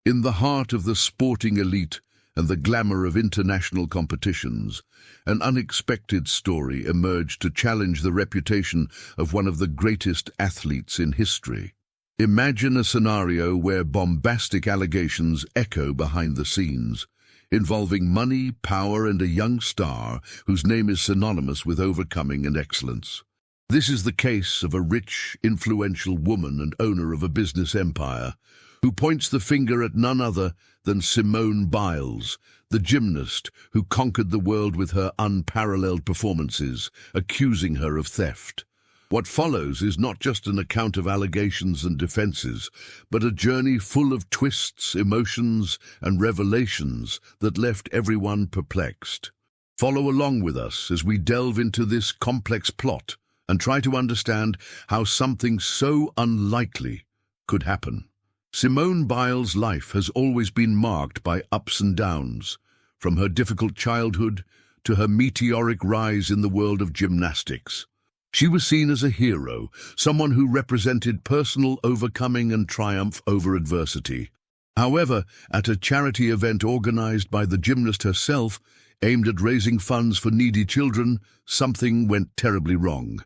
In the heart of the sporting elite and the glamour of international competitions, an unexpected story emerged to challenge the reputation of one of the greatest athletes in history. Imagine a scenario where bombastic allegations echo behind the scenes, involving money, power, and a young star whose name is synonymous with overcoming and excellence. This is the case of a rich, influential woman and owner of a business empire, who points the finger at none other than Simone Biles, the gymnast who conquered the world with her unparalleled performances, accusing her of theft. What follows is not just an account of allegations and defenses, but a journey full of twists, emotions, and revelations that left everyone perplexed. Follow along with us as we delve into this complex plot and try to understand how something so unlikely could happen. Simone Biles' life has always been marked by ups and downs, from her difficult childhood to her meteoric rise in the world of gymnastics. She was seen as a hero, someone who represented personal overcoming and triumph over adversity. However, at a charity event organized by the gymnast herself, aimed at raising funds for needy children, something went terribly wrong.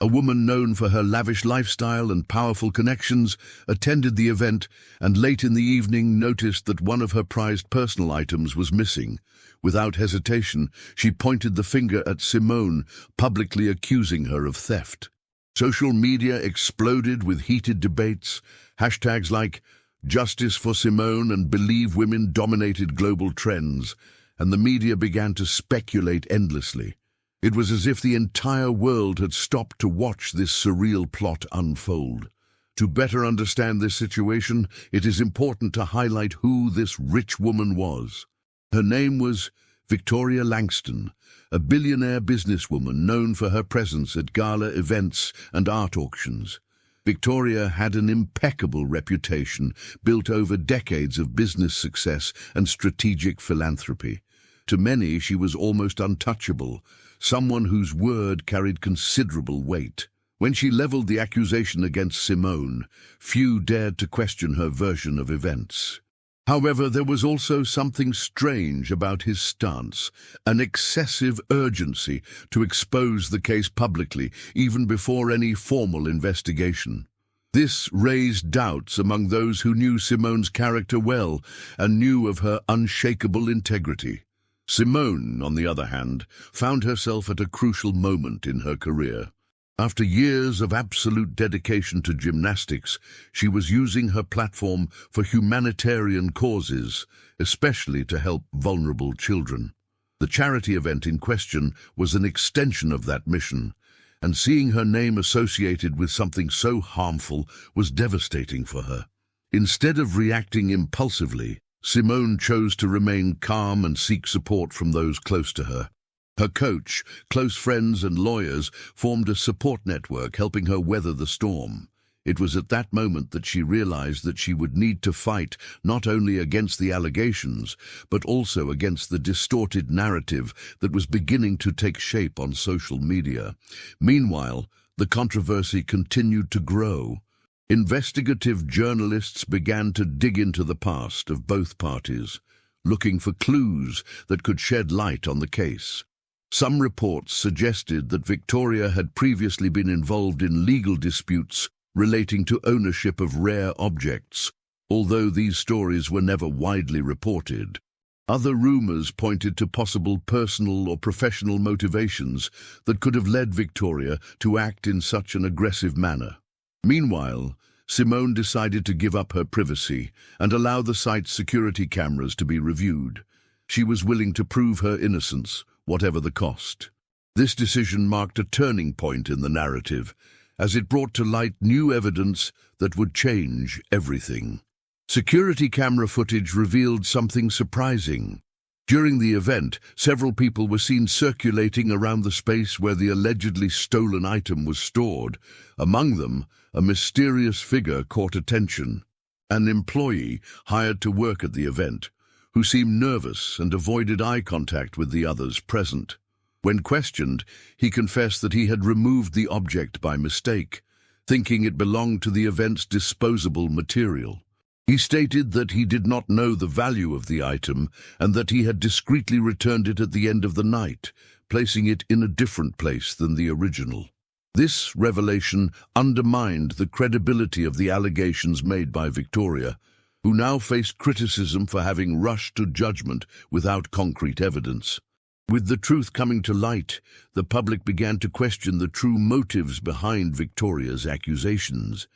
A woman known for her lavish lifestyle and powerful connections attended the event and late in the evening noticed that one of her prized personal items was missing. Without hesitation, she pointed the finger at Simone, publicly accusing her of theft. Social media exploded with heated debates. Hashtags like "Justice for Simone" and "Believe Women" dominated global trends, and the media began to speculate endlessly. It was as if the entire world had stopped to watch this surreal plot unfold. To better understand this situation, it is important to highlight who this rich woman was. Her name was Victoria Langston, a billionaire businesswoman known for her presence at gala events and art auctions. Victoria had an impeccable reputation built over decades of business success and strategic philanthropy. To many, she was almost untouchable, someone whose word carried considerable weight. When she leveled the accusation against Simone, few dared to question her version of events. However, there was also something strange about his stance, an excessive urgency to expose the case publicly, even before any formal investigation. This raised doubts among those who knew Simone's character well and knew of her unshakable integrity. Simone, on the other hand, found herself at a crucial moment in her career. After years of absolute dedication to gymnastics, she was using her platform for humanitarian causes, especially to help vulnerable children. The charity event in question was an extension of that mission, and seeing her name associated with something so harmful was devastating for her. Instead of reacting impulsively, Simone chose to remain calm and seek support from those close to her. Her coach, close friends and lawyers formed a support network helping her weather the storm. It was at that moment that she realized that she would need to fight not only against the allegations, but also against the distorted narrative that was beginning to take shape on social media. Meanwhile, the controversy continued to grow. Investigative journalists began to dig into the past of both parties, looking for clues that could shed light on the case. Some reports suggested that Victoria had previously been involved in legal disputes relating to ownership of rare objects, although these stories were never widely reported. Other rumors pointed to possible personal or professional motivations that could have led Victoria to act in such an aggressive manner. Meanwhile, Simone decided to give up her privacy and allow the site's security cameras to be reviewed. She was willing to prove her innocence, whatever the cost. This decision marked a turning point in the narrative, as it brought to light new evidence that would change everything. Security camera footage revealed something surprising. During the event, several people were seen circulating around the space where the allegedly stolen item was stored. Among them, a mysterious figure caught attention. An employee hired to work at the event, who seemed nervous and avoided eye contact with the others present. When questioned, he confessed that he had removed the object by mistake, thinking it belonged to the event's disposable material. He stated that he did not know the value of the item and that he had discreetly returned it at the end of the night, placing it in a different place than the original. This revelation undermined the credibility of the allegations made by Victoria, who now faced criticism for having rushed to judgment without concrete evidence. With the truth coming to light, the public began to question the true motives behind Victoria's accusations.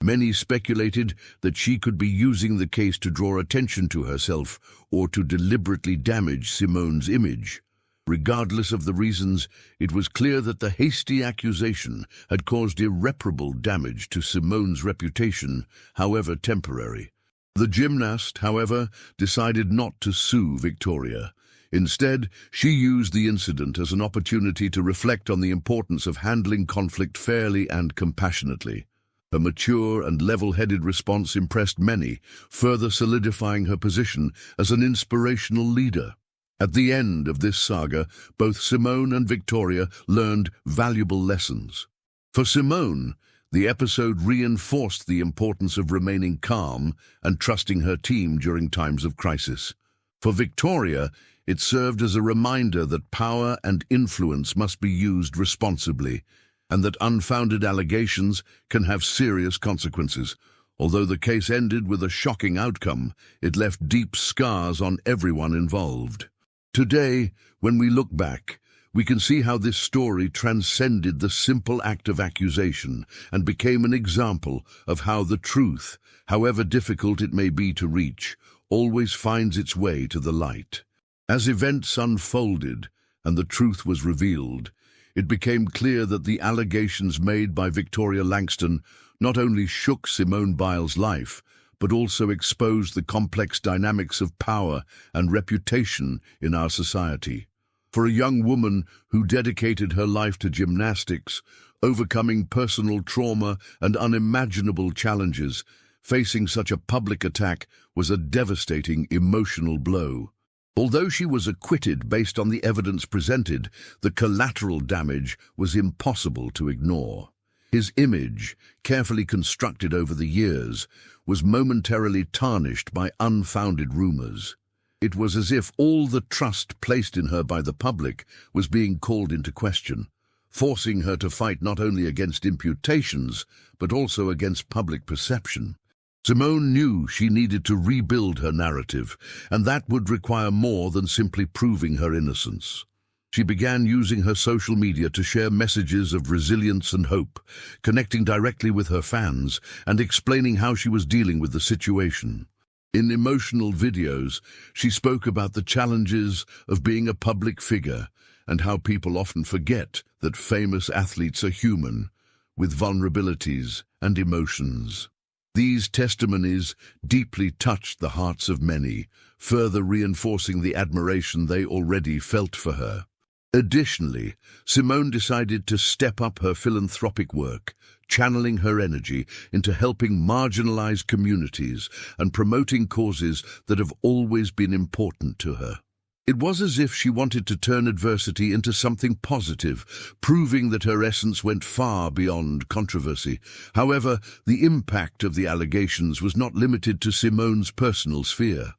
Many speculated that she could be using the case to draw attention to herself or to deliberately damage Simone's image. Regardless of the reasons, it was clear that the hasty accusation had caused irreparable damage to Simone's reputation, however temporary. The gymnast, however, decided not to sue Victoria. Instead, she used the incident as an opportunity to reflect on the importance of handling conflict fairly and compassionately. Her mature and level-headed response impressed many, further solidifying her position as an inspirational leader. At the end of this saga, both Simone and Victoria learned valuable lessons. For Simone, the episode reinforced the importance of remaining calm and trusting her team during times of crisis. For Victoria, it served as a reminder that power and influence must be used responsibly, and that unfounded allegations can have serious consequences. Although the case ended with a shocking outcome, it left deep scars on everyone involved. Today, when we look back, we can see how this story transcended the simple act of accusation and became an example of how the truth, however difficult it may be to reach, always finds its way to the light. As events unfolded and the truth was revealed, it became clear that the allegations made by Victoria Langston not only shook Simone Biles' life, but also exposed the complex dynamics of power and reputation in our society. For a young woman who dedicated her life to gymnastics, overcoming personal trauma and unimaginable challenges, facing such a public attack was a devastating emotional blow. Although she was acquitted based on the evidence presented, the collateral damage was impossible to ignore. His image, carefully constructed over the years, was momentarily tarnished by unfounded rumors. It was as if all the trust placed in her by the public was being called into question, forcing her to fight not only against imputations, but also against public perception. Simone knew she needed to rebuild her narrative, and that would require more than simply proving her innocence. She began using her social media to share messages of resilience and hope, connecting directly with her fans and explaining how she was dealing with the situation. In emotional videos, she spoke about the challenges of being a public figure and how people often forget that famous athletes are human, with vulnerabilities and emotions. These testimonies deeply touched the hearts of many, further reinforcing the admiration they already felt for her. Additionally, Simone decided to step up her philanthropic work, channeling her energy into helping marginalized communities and promoting causes that have always been important to her. It was as if she wanted to turn adversity into something positive, proving that her essence went far beyond controversy. However, the impact of the allegations was not limited to Simone's personal sphere.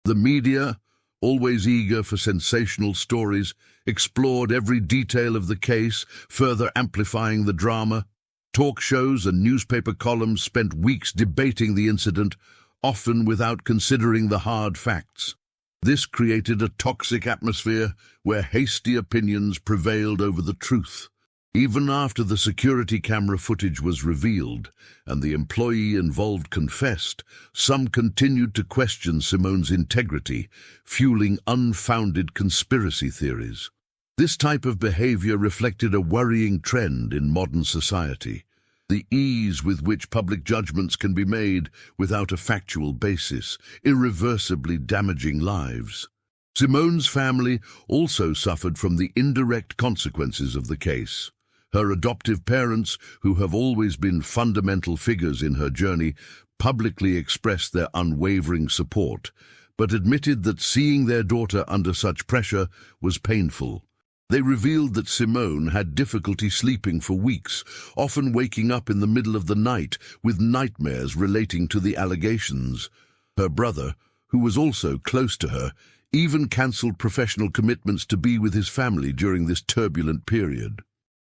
The media, always eager for sensational stories, explored every detail of the case, further amplifying the drama. Talk shows and newspaper columns spent weeks debating the incident, often without considering the hard facts. This created a toxic atmosphere where hasty opinions prevailed over the truth. Even after the security camera footage was revealed and the employee involved confessed, some continued to question Simone's integrity, fueling unfounded conspiracy theories. This type of behavior reflected a worrying trend in modern society: the ease with which public judgments can be made without a factual basis, irreversibly damaging lives. Simone's family also suffered from the indirect consequences of the case. Her adoptive parents, who have always been fundamental figures in her journey, publicly expressed their unwavering support, but admitted that seeing their daughter under such pressure was painful. They revealed that Simone had difficulty sleeping for weeks, often waking up in the middle of the night with nightmares relating to the allegations. Her brother, who was also close to her, even cancelled professional commitments to be with his family during this turbulent period.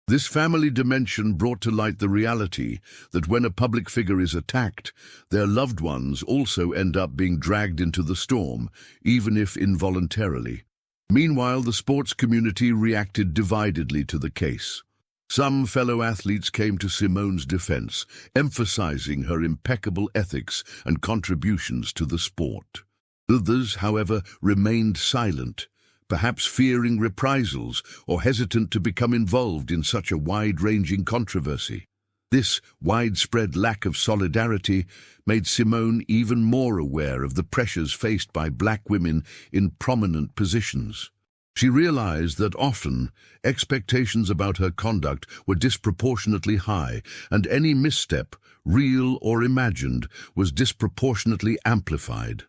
This family dimension brought to light the reality that when a public figure is attacked, their loved ones also end up being dragged into the storm, even if involuntarily. Meanwhile, the sports community reacted dividedly to the case. Some fellow athletes came to Simone's defense, emphasizing her impeccable ethics and contributions to the sport. Others, however, remained silent, perhaps fearing reprisals or hesitant to become involved in such a wide-ranging controversy. This widespread lack of solidarity made Simone even more aware of the pressures faced by black women in prominent positions. She realized that often expectations about her conduct were disproportionately high, and any misstep, real or imagined, was disproportionately amplified.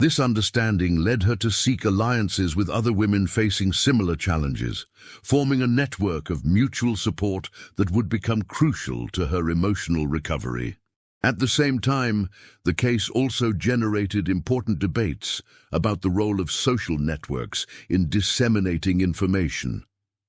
This understanding led her to seek alliances with other women facing similar challenges, forming a network of mutual support that would become crucial to her emotional recovery. At the same time, the case also generated important debates about the role of social networks in disseminating information.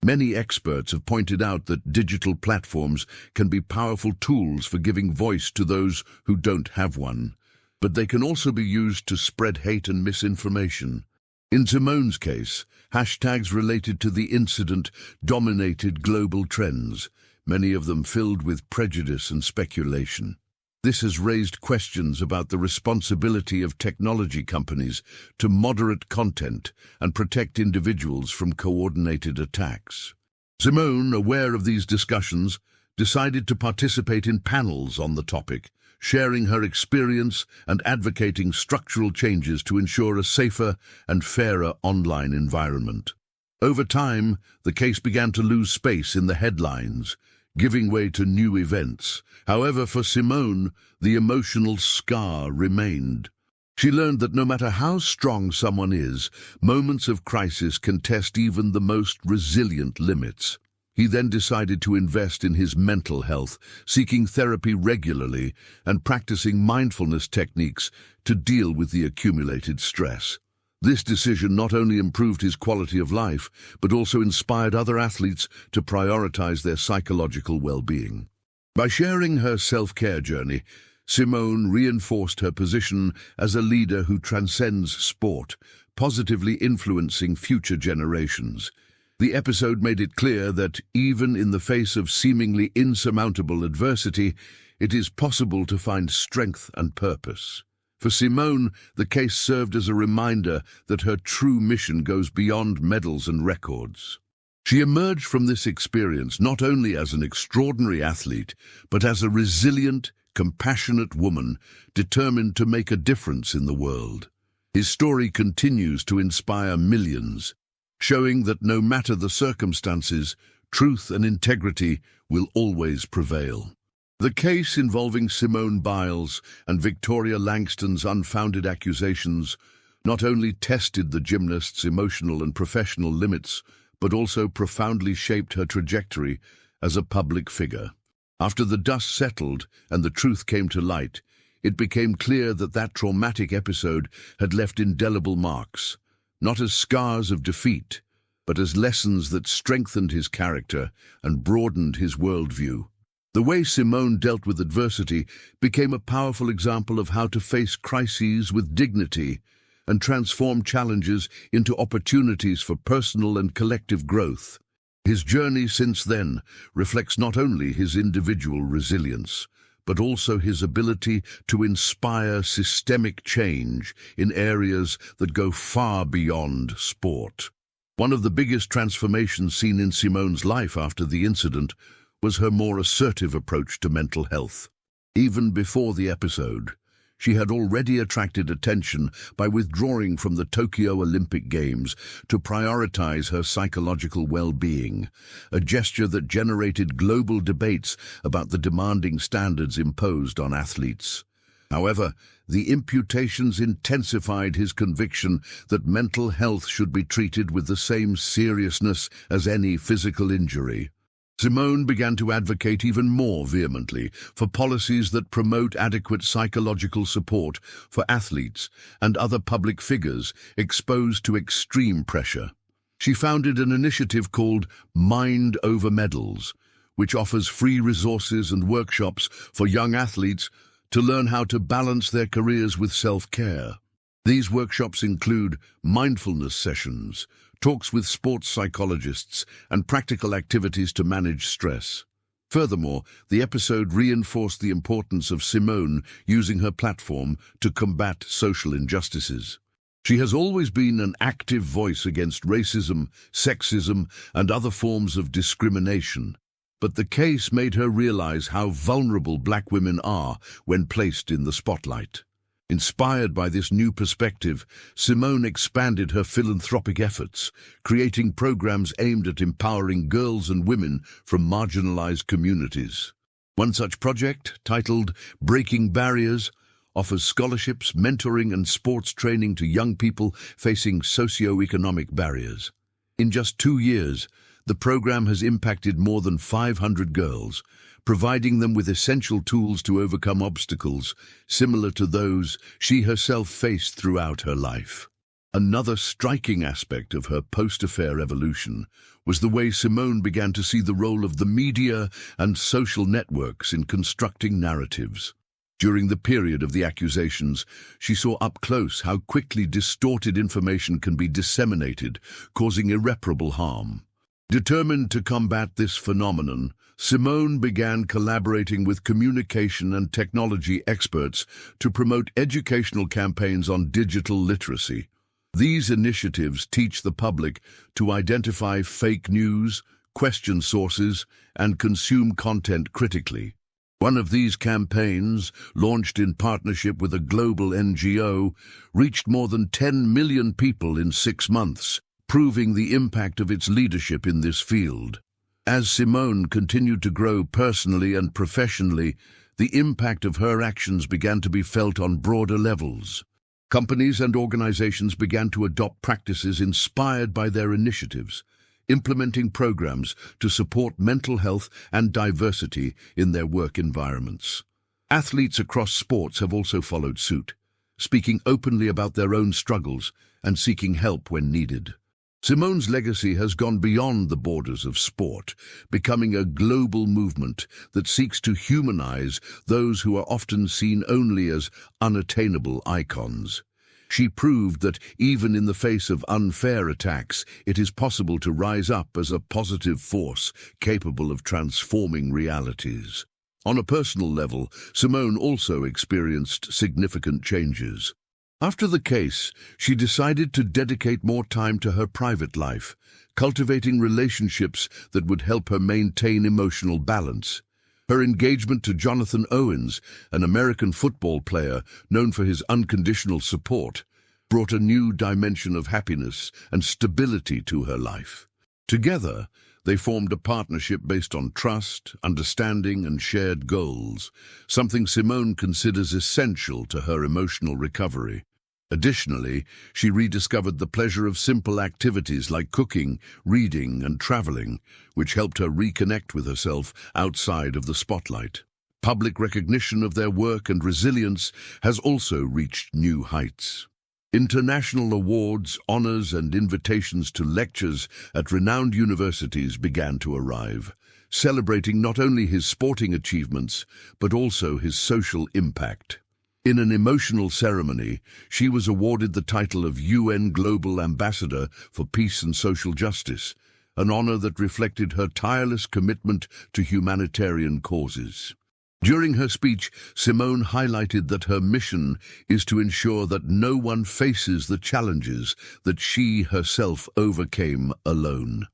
Many experts have pointed out that digital platforms can be powerful tools for giving voice to those who don't have one, but they can also be used to spread hate and misinformation. In Simone's case, hashtags related to the incident dominated global trends, many of them filled with prejudice and speculation. This has raised questions about the responsibility of technology companies to moderate content and protect individuals from coordinated attacks. Simone, aware of these discussions, decided to participate in panels on the topic, sharing her experience and advocating structural changes to ensure a safer and fairer online environment. Over time, the case began to lose space in the headlines, giving way to new events. However, for Simone, the emotional scar remained. She learned that no matter how strong someone is, moments of crisis can test even the most resilient limits. He then decided to invest in his mental health, seeking therapy regularly and practicing mindfulness techniques to deal with the accumulated stress. This decision not only improved his quality of life, but also inspired other athletes to prioritize their psychological well-being. By sharing her self-care journey, Simone reinforced her position as a leader who transcends sport, positively influencing future generations. The episode made it clear that, even in the face of seemingly insurmountable adversity, it is possible to find strength and purpose. For Simone, the case served as a reminder that her true mission goes beyond medals and records. She emerged from this experience not only as an extraordinary athlete, but as a resilient, compassionate woman determined to make a difference in the world. His story continues to inspire millions, showing that no matter the circumstances, truth and integrity will always prevail. The case involving Simone Biles and Victoria Langston's unfounded accusations not only tested the gymnast's emotional and professional limits, but also profoundly shaped her trajectory as a public figure. After the dust settled and the truth came to light, it became clear that that traumatic episode had left indelible marks, not as scars of defeat, but as lessons that strengthened his character and broadened his worldview. The way Simone dealt with adversity became a powerful example of how to face crises with dignity and transform challenges into opportunities for personal and collective growth. His journey since then reflects not only his individual resilience, but also his ability to inspire systemic change in areas that go far beyond sport. One of the biggest transformations seen in Simone's life after the incident was her more assertive approach to mental health. Even before the episode, she had already attracted attention by withdrawing from the Tokyo Olympic Games to prioritize her psychological well-being, a gesture that generated global debates about the demanding standards imposed on athletes. However, the imputations intensified his conviction that mental health should be treated with the same seriousness as any physical injury. Simone began to advocate even more vehemently for policies that promote adequate psychological support for athletes and other public figures exposed to extreme pressure. She founded an initiative called Mind Over Medals, which offers free resources and workshops for young athletes to learn how to balance their careers with self-care. These workshops include mindfulness sessions, talks with sports psychologists, and practical activities to manage stress. Furthermore, the episode reinforced the importance of Simone using her platform to combat social injustices. She has always been an active voice against racism, sexism, and other forms of discrimination. But the case made her realize how vulnerable black women are when placed in the spotlight. Inspired by this new perspective, Simone expanded her philanthropic efforts, creating programs aimed at empowering girls and women from marginalized communities. One such project, titled Breaking Barriers, offers scholarships, mentoring, and sports training to young people facing socio-economic barriers. In just 2 years, the program has impacted more than 500 girls, providing them with essential tools to overcome obstacles similar to those she herself faced throughout her life. Another striking aspect of her post-affair evolution was the way Simone began to see the role of the media and social networks in constructing narratives. During the period of the accusations, she saw up close how quickly distorted information can be disseminated, causing irreparable harm. Determined to combat this phenomenon, Simone began collaborating with communication and technology experts to promote educational campaigns on digital literacy. These initiatives teach the public to identify fake news, question sources, and consume content critically. One of these campaigns, launched in partnership with a global NGO, reached more than 10 million people in 6 months, proving the impact of its leadership in this field. As Simone continued to grow personally and professionally, the impact of her actions began to be felt on broader levels. Companies and organizations began to adopt practices inspired by their initiatives, implementing programs to support mental health and diversity in their work environments. Athletes across sports have also followed suit, speaking openly about their own struggles and seeking help when needed. Simone's legacy has gone beyond the borders of sport, becoming a global movement that seeks to humanize those who are often seen only as unattainable icons. She proved that even in the face of unfair attacks, it is possible to rise up as a positive force capable of transforming realities. On a personal level, Simone also experienced significant changes. After the case, she decided to dedicate more time to her private life, cultivating relationships that would help her maintain emotional balance. Her engagement to Jonathan Owens, an American football player known for his unconditional support, brought a new dimension of happiness and stability to her life. Together, they formed a partnership based on trust, understanding, and shared goals, something Simone considers essential to her emotional recovery. Additionally, she rediscovered the pleasure of simple activities like cooking, reading, and traveling, which helped her reconnect with herself outside of the spotlight. Public recognition of their work and resilience has also reached new heights. International awards, honors, and invitations to lectures at renowned universities began to arrive, celebrating not only his sporting achievements, but also his social impact. In an emotional ceremony, she was awarded the title of UN Global Ambassador for Peace and Social Justice, an honor that reflected her tireless commitment to humanitarian causes. During her speech, Simone highlighted that her mission is to ensure that no one faces the challenges that she herself overcame alone.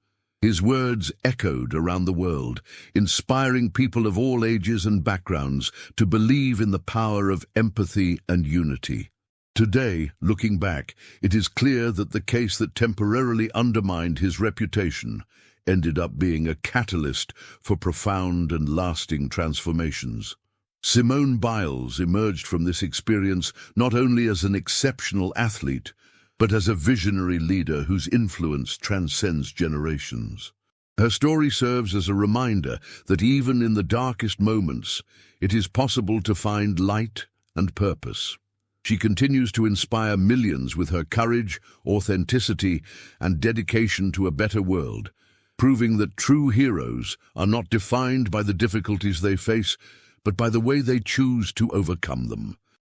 His words echoed around the world, inspiring people of all ages and backgrounds to believe in the power of empathy and unity. Today, looking back, it is clear that the case that temporarily undermined his reputation ended up being a catalyst for profound and lasting transformations. Simone Biles emerged from this experience not only as an exceptional athlete, but as a visionary leader whose influence transcends generations. Her story serves as a reminder that even in the darkest moments, it is possible to find light and purpose. She continues to inspire millions with her courage, authenticity, and dedication to a better world, proving that true heroes are not defined by the difficulties they face, but by the way they choose to overcome them.